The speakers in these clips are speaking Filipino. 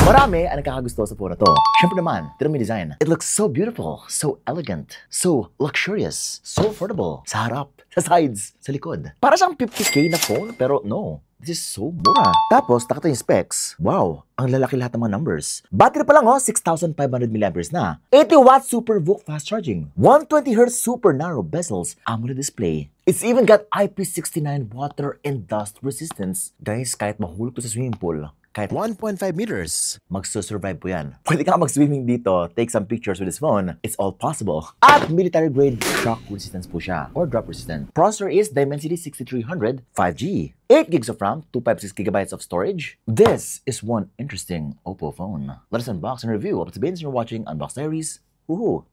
Marami ang nakakagusto sa phone na to. Siyempre naman, tignan mo yung design. It looks so beautiful, so elegant, so luxurious, so affordable. Sa harap, sa sides, sa likod. Para siyang 50K na phone, pero no. This is so mura. Tapos, nakita yung specs. Wow, ang lalaki lahat ng mga numbers. Battery pa lang 6,500 mAh na. 80 watts super VOOC fast charging. 120Hz super narrow bezels. AMOLED display. It's even got IP69 water and dust resistance. Guys, kahit mahulog to sa swimming pool, kahit 1.5 meters, magsusurvive po yan. Pwede ka mag-swimming dito, take some pictures with this phone. It's all possible. At military-grade shock resistance po siya, or drop resistant. Processor is Dimensity 6300 5G. 8 gigs of RAM, 256 GB of storage. This is one interesting Oppo phone. Let us unbox and review. Up to the you're watching Unbox Diaries. Woohoo!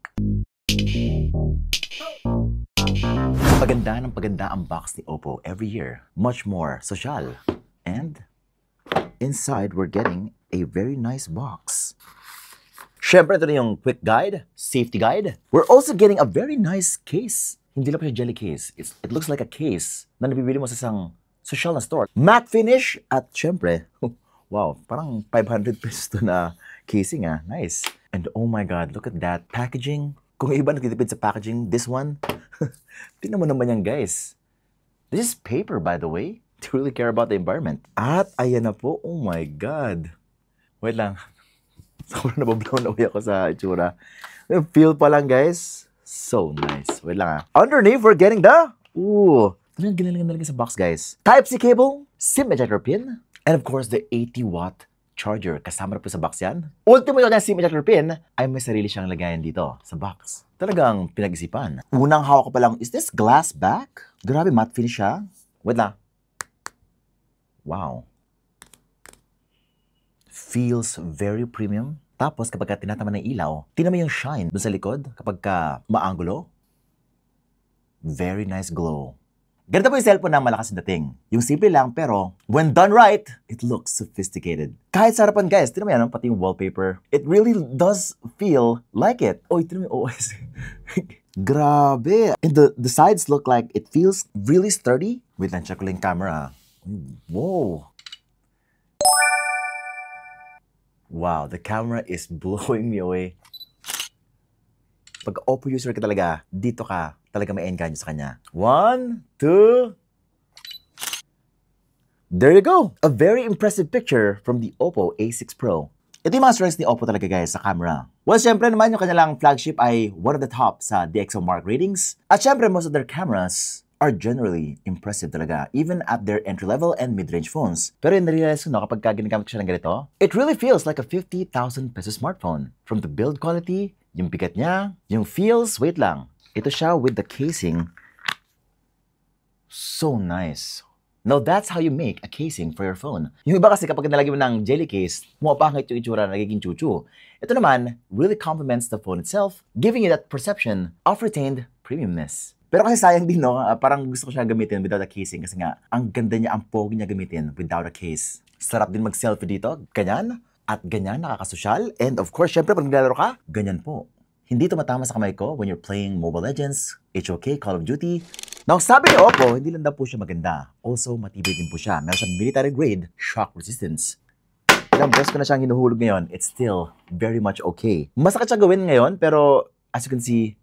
Paganda ng paganda ang box ni Oppo every year. Much more social. And inside, we're getting a very nice box. Siyempre, ito na yung quick guide, safety guide. We're also getting a very nice case. Hindi lang pa siya jelly case. It looks like a case na nabibili mo sa isang social na store. Matte finish at siyempre, wow, parang 500 pesos to na casing ah. Nice. And oh my God, look at that packaging. Kung iba nagtitipid sa packaging, this one, tingnan mo naman yan guys. This is paper by the way. To really care about the environment. At ayan na po, oh my God. Wait lang. Sobrang nabablown away ako sa itsura. Yung feel pa lang guys. So nice. Wait lang ah. Underneath, we're getting the, ano yung ginalingan sa box guys? Type-C cable, SIM ejector pin, and of course the 80-watt charger. Kasama na po sa box yan. Ultimo yun ng SIM ejector pin ay may sarili siyang lagayan dito sa box. Talagang pinag-isipan. Unang hawak ko pa lang, is this glass back? Grabe, matte finish siya. Wait lang. Wow. Feels very premium. Tapos kapag tinatama ng ilaw, tingnan mo yung shine dun sa likod kapag maangulo. Very nice glow. Ganito po yung cellphone na malakas yung dating. Yung simple lang pero when done right, it looks sophisticated. Kahit sa harapan guys, tingnan mo yan, pati yung wallpaper. It really does feel like it. Oh, tingnan mo yung OS. Grabe. And the sides look like it feels really sturdy. Wait lang, check ko lang yung camera. Whoa. Wow, the camera is blowing me away. Pag Oppo user ka talaga, dito ka talaga may engage sa kanya. 1, 2. There you go. A very impressive picture from the Oppo A6 Pro. Ito yung mga strengths ni Oppo talaga guys sa camera. Well, syempre naman yung kanilang flagship ay one of the top sa DxOMark ratings. At syempre most of their cameras are generally impressive talaga, even at their entry-level and mid-range phones. Pero yung narealize ko no, kapag ginagamit ko siya ng ganito, it really feels like a 50,000 peso smartphone. From the build quality, yung bigat niya, yung feels, wait lang. Ito siya with the casing. So nice. Now that's how you make a casing for your phone. Yung iba kasi kapag nalagyan mo ng jelly case, pumapangit yung itsura na nagiging chuchu. Ito naman really complements the phone itself, giving you that perception of retained premiumness. Pero kasi sayang din, no? Parang gusto ko siya gamitin without a casing kasi nga, ang ganda niya, ang pogi niya gamitin without a case. Sarap din mag-selfie dito, ganyan, at ganyan, nakakasosyal. And of course, syempre, pag naglalaro ka, ganyan po. Hindi tumatama sa kamay ko when you're playing Mobile Legends, HOK, Call of Duty. Now, sabi ni Oppo, hindi lang daw po siya maganda. Also, matibay din po siya. Meron siyang military-grade shock resistance. Ilang beses ko na siyang hinuhulog ngayon, it's still very much okay. Masakit siya gawin ngayon, pero as you can see,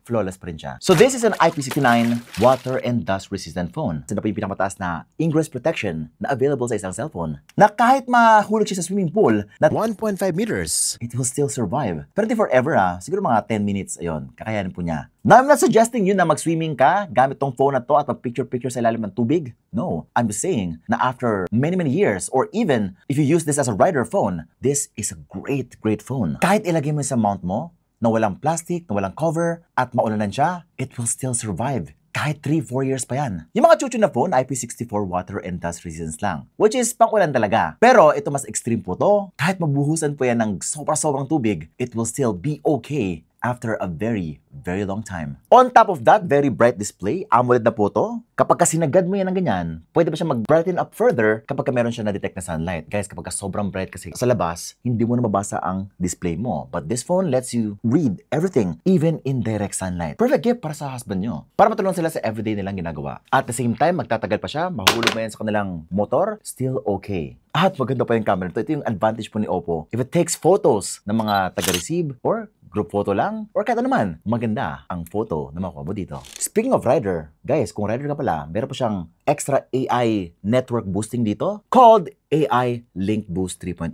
flawless pa rin siya. So this is an IP69 water and dust resistant phone. Ito na po yung pinakamataas na ingress protection na available sa isang cellphone. Na kahit mahulog siya sa swimming pool na 1.5 meters, it will still survive. Pero hindi forever siguro mga 10 minutes, ayun, kakayanin po niya. Now, I'm not suggesting yun na mag-swimming ka gamit tong phone na to at mag-picture-picture sa ilalim ng tubig. No, I'm just saying na after many years or even if you use this as a rider phone, this is a great phone. Kahit ilagay mo sa mount mo, na walang plastic, na walang cover, at maulanan siya, it will still survive. Kahit 3-4 years pa yan. Yung mga chuchu na phone, IP64 water and dust resistance lang. Which is pang-ulan talaga. Pero ito mas extreme po to. Kahit mabuhusan po yan ng sobrang tubig, it will still be okay after a very, very long time. On top of that, very bright display, AMOLED na po to. Kapag sinagad mo yan ng ganyan, pwede pa siya mag-brighten up further kapag meron siya na-detect na sunlight. Guys, kapag sobrang bright kasi sa labas, hindi mo na mabasa ang display mo. But this phone lets you read everything, even in direct sunlight. Perfect gift para sa husband nyo. Para matulungan sila sa everyday nilang ginagawa. At the same time, magtatagal pa siya, mahulog mo yan sa kanilang motor, still okay. At maganda pa yung camera nito. Ito yung advantage po ni Oppo. If it takes photos ng mga taga-receive or group photo lang, or kahit naman, maganda ang photo na makuha mo dito. Speaking of rider, guys, kung rider ka pala, meron po siyang extra AI network boosting dito called AI Link Boost 3.0.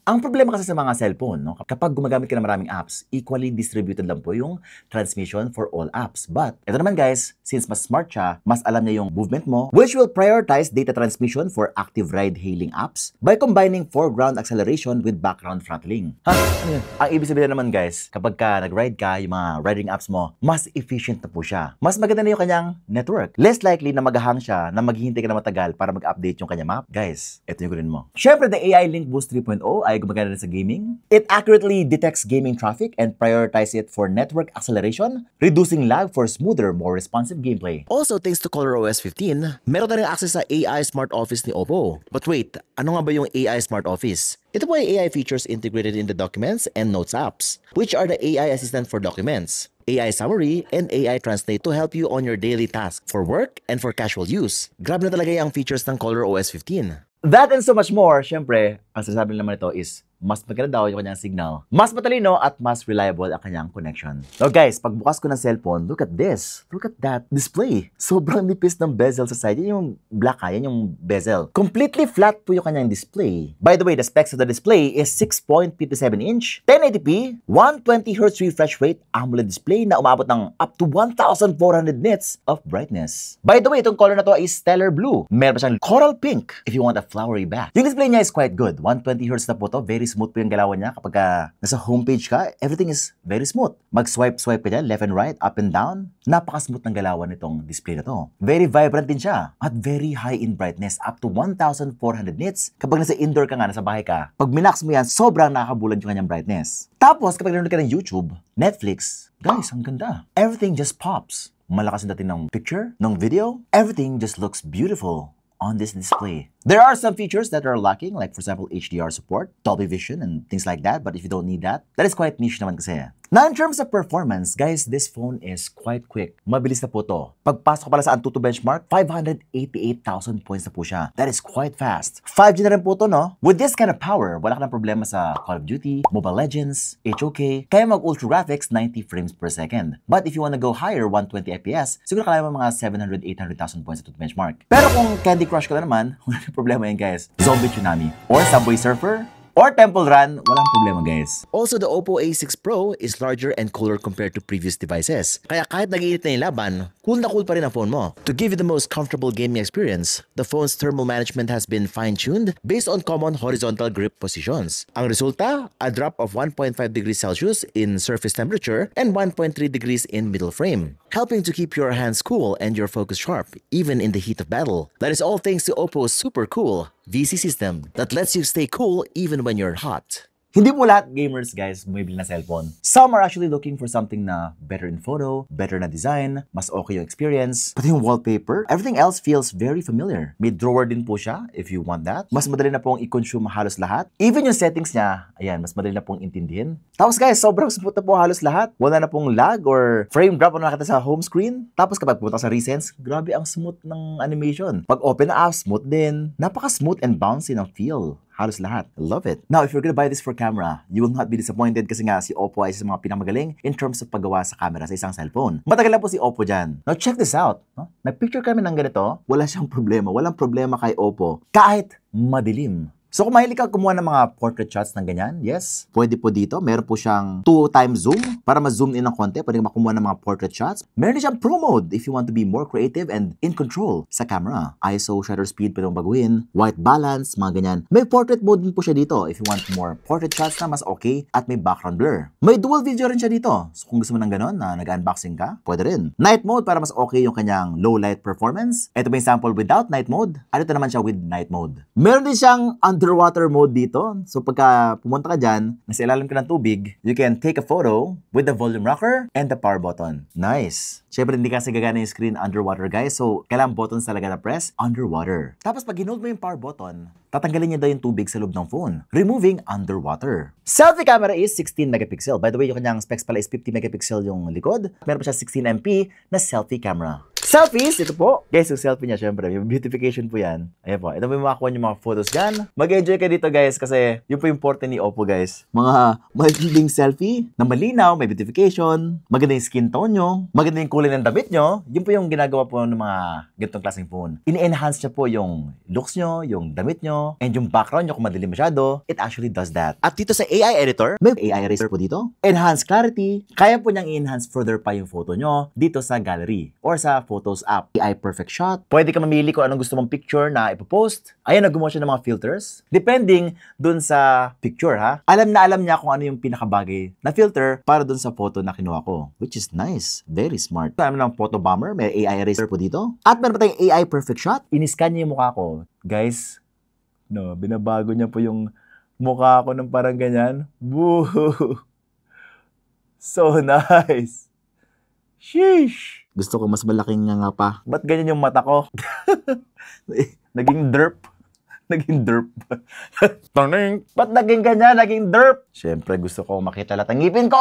Ang problema kasi sa mga cellphone, no? Kapag gumagamit ka ng maraming apps, equally distributed lang po yung transmission for all apps. But, ito naman guys, since mas smart siya, mas alam niya yung movement mo, which will prioritize data transmission for active ride-hailing apps by combining foreground acceleration with background throttling. Ha? Ano yun? Ang ibig sabihin naman guys, kapag ka nag-ride ka, yung mga riding apps mo, mas efficient na po siya. Mas maganda na yung kanyang network. Less likely na mag-hang siya, na maghihintay ka na matagal para mag-update yung kanyang map. Guys, ito yung kunin mo. Syempre, the AI Link Boost 3.0 ay gumagana rin sa gaming. It accurately detects gaming traffic and prioritizes it for network acceleration, reducing lag for smoother, more responsive gameplay. Also, thanks to ColorOS 15, meron na rin access sa AI Smart Office ni Oppo. But wait, ano nga ba yung AI Smart Office? Ito po ay AI features integrated in the Documents and Notes apps, which are the AI assistant for documents, AI Summary, and AI Translate to help you on your daily tasks for work and for casual use. Grab na talaga yung features ng ColorOS 15. That and so much more, syempre, ang sasabi naman ito is mas maganda daw yung kanyang signal, mas matalino at mas reliable ang kanyang connection. So guys, pagbukas ko ng cellphone, look at this. Look at that display. Sobrang nipis ng bezel sa side. Yan yung black, yan yung bezel. Completely flat po yung kanyang display. By the way, the specs of the display is 6.57-inch, 1080p, 120Hz refresh rate AMOLED display na umabot ng up to 1,400 nits of brightness. By the way, itong color na to is stellar blue. Meron pa siyang coral pink if you want a flowery back. Yung display niya is quite good. 120Hz na po to. Very smooth po yung galawan niya. Kapag nasa homepage ka, everything is very smooth. Mag-swipe ka dyan, left and right, up and down. Napaka-smooth ng galawan nitong display na to. Very vibrant din siya. At very high in brightness, up to 1,400 nits. Kapag nasa indoor ka nga, nasa bahay ka, pag minax mo yan, sobrang nakakabulan yung kanyang brightness. Tapos, kapag nanonood ka ng YouTube, Netflix, guys, ang ganda. Everything just pops. Malakas yung dating ng picture, ng video. Everything just looks beautiful on this display. There are some features that are lacking, like for example, HDR support, Dolby Vision, and things like that. But if you don't need that, that is quite niche naman kasi. Now, in terms of performance, guys, this phone is quite quick. Mabilis na po to. Pagpasok pala sa Antutu benchmark, 588,000 points na po siya. That is quite fast. 5G na rin po to, no? With this kind of power, wala ka ng problema sa Call of Duty, Mobile Legends, HOK, kaya mag-ultra graphics 90 frames per second. But if you wanna go higher, 120 FPS, siguro kaya mo mga 700, 800,000 points sa benchmark. Pero kung Candy Crush ka na naman, wala na problema yan, guys. Zombie Tsunami or Subway Surfer or Temple Run, walang problema guys. Also, the Oppo A6 Pro is larger and cooler compared to previous devices. Kaya kahit nag-iinit na yung laban, cool na cool pa rin ang phone mo. To give you the most comfortable gaming experience, the phone's thermal management has been fine-tuned based on common horizontal grip positions. Ang resulta, a drop of 1.5 degrees Celsius in surface temperature and 1.3 degrees in middle frame, helping to keep your hands cool and your focus sharp, even in the heat of battle. That is all thanks to Oppo's super cool VC system that lets you stay cool even when you're hot. Hindi po lahat gamers guys bumibili na cellphone. Some are actually looking for something na better in photo, better na design, mas okay yung experience. Pati yung wallpaper, everything else feels very familiar. May drawer din po siya if you want that. Mas madali na pong i-consume halos lahat. Even yung settings niya, ayan, mas madali na pong intindihin. Tapos guys, sobrang smooth na po halos lahat. Wala na pong lag or frame drop na nakita sa home screen. Tapos kapag punta sa Recents, grabe ang smooth ng animation. Pag open na app, smooth din. Napaka-smooth and bouncy ng feel. Halos lahat. I love it. Now, if you're gonna buy this for camera, you will not be disappointed kasi nga si Oppo ay isa sa mga pinamagaling in terms of paggawa sa camera sa isang cellphone. Matagal lang po si Oppo dyan. Now, check this out. No? Nag-picture kami ng ganito, wala siyang problema. Walang problema kay Oppo. Kahit madilim. So kung mahilig ka kumuha ng mga portrait shots ng ganyan, yes, pwede po dito. Meron po siyang 2x zoom para ma-zoom in ng konti. Pwede ka makuha ng mga portrait shots. Meron din siyang Pro Mode if you want to be more creative and in control sa camera. ISO, shutter speed, pwede mong baguhin. White balance, mga ganyan. May portrait mode din po siya dito if you want more portrait shots na mas okay at may background blur. May dual video rin siya dito. So kung gusto mo ng ganon na nag-unboxing ka, pwede rin. Night mode para mas okay yung kanyang low light performance. Ito ba yung sample without night mode? At ito naman siya with night mode. Meron din siyang underwater mode dito. So pagka pumunta ka dyan, nasa ilalim ka ng tubig, you can take a photo with the volume rocker and the power button. Nice! Siyempre, hindi kasi gagana yung screen underwater, guys. So, kailangan buttons talaga na press underwater. Tapos, pag ginold mo yung power button, tatanggalin niya daw yung tubig sa loob ng phone, removing underwater. Selfie camera is 16 megapixel. By the way, yung kanyang specs pala is 50 megapixel yung likod. Meron pa siya 16 MP na selfie camera. Selfies, ito po. Guys, yung selfie niya, syempre, yung beautification po yan. Ayan po, ito po yung makakuha yung mga photos dyan. Mag-enjoy ka dito, guys, kasi yun po yung important ni Oppo, guys. Mga matinding selfie na malinaw, may beautification, maganda yung skin tone nyo, maganda yung kulay ng damit nyo. Yun po yung ginagawa po ng mga ganitong klaseng phone. Ini-enhance niya po yung looks nyo, yung damit nyo, and yung background nyo kung madilim masyado. It actually does that. At dito sa AI editor, may AI eraser po dito. Enhance clarity. Kaya po niyang i-enhance further pa yung photo nyo dito sa gallery or sa Photos app. AI Perfect Shot. Pwede ka mamili kung anong gusto mong picture na ipopost. Ayan, gumawa siya ng mga filters. Depending dun sa picture, ha? Alam na alam niya kung ano yung pinakabagay na filter para dun sa photo na kinuha ko. Which is nice. Very smart. Alam ng photo bomber. May AI eraser po dito. At meron pa tayong AI Perfect Shot. Iniscan niya yung mukha ko. Guys, no, binabago niya po yung mukha ko ng parang ganyan. Woo! So nice. Sheesh! Gusto ko mas malaking nga pa. Ba't ganyan yung mata ko? Naging derp. Naging derp. Ba't naging ganyan? Naging derp. Siyempre, gusto ko makita lahat ng ngipin ko.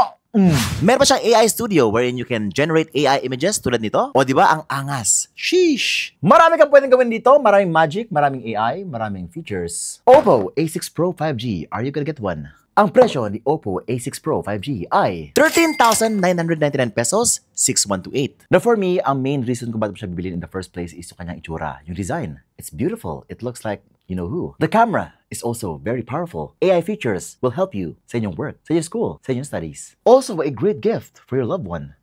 Meron pa siyang AI studio wherein you can generate AI images tulad nito. O, di ba? Ang angas. Sheesh! Marami kang pwedeng gawin dito. Maraming magic, maraming AI, maraming features. Oppo A6 Pro 5G. Are you gonna get one? Ang presyo ni Oppo A6 Pro 5G ay 13,999 pesos, 6128. Now for me, ang main reason kung bakit mo siya bibilin in the first place is yung kanyang itsura, yung design. It's beautiful. It looks like you know who. The camera is also very powerful. AI features will help you sa inyong work, sa inyong school, sa inyong studies. Also, a great gift for your loved one.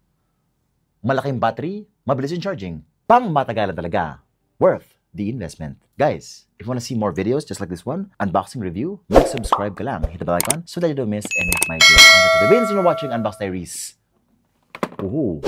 Malaking battery, mabilis yung charging. Pang matagalan talaga. Worth the investment. Guys, if you want to see more videos just like this one, unboxing review, mag-subscribe ka lang. Hit the bell icon so that you don't miss any of my videos. Thanks for watching Unbox Diaries. Woohoo!